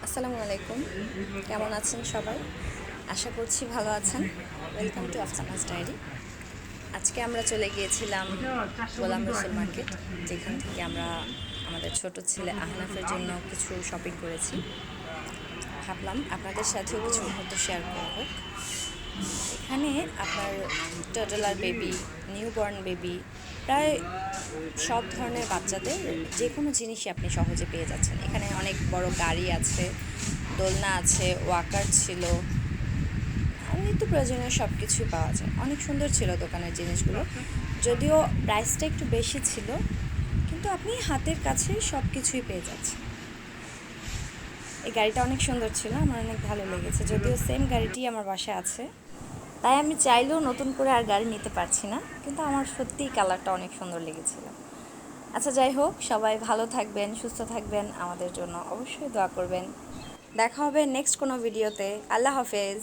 আসসালামু আলাইকুম, কেমন আছেন সবাই? আশা করছি ভালো আছেন। Welcome to Afsana's diary. আজকে আমরা চলে গিয়েছিলাম গোলাম রসুল মার্কেট, যেখান থেকে আমরা আমাদের ছোট ছেলে আহনাফের জন্য কিছু শপিং করেছি। ভাবলাম আপনাদের সাথেও কিছু মুহূর্ত শেয়ার করা হোক। এখানে আপনার টডলার বেবি, নিউবর্ন বেবি, প্রায় সব ধরনের বাচ্চাদের যে কোনো জিনিসই আপনি সহজে পেয়ে যাচ্ছেন। এখানে অনেক বড় গাড়ি আছে, দোলনা আছে, ওয়াকার ছিল, নিত্য প্রয়োজনীয় সব কিছুই পাওয়া যায়। অনেক সুন্দর ছিল দোকানের জিনিসগুলো, যদিও প্রাইসটা একটু বেশি ছিল, কিন্তু আপনি হাতের কাছে সব কিছুই পেয়ে যাচ্ছেন। এই গাড়িটা অনেক সুন্দর ছিল, আমার অনেক ভালো লেগেছে। যদিও সেম গাড়িটি আমার বাসায় আছে, তাই আমি চাইলেও নতুন করে আর গাড়ি নিতে পারছি না, কিন্তু আমার সত্যিই কালারটা অনেক সুন্দর লেগেছিল। আচ্ছা, যাই হোক, সবাই ভালো থাকবেন, সুস্থ থাকবেন, আমাদের জন্য অবশ্যই দোয়া করবেন। দেখা হবে নেক্সট কোনো ভিডিওতে। আল্লাহ হাফেজ।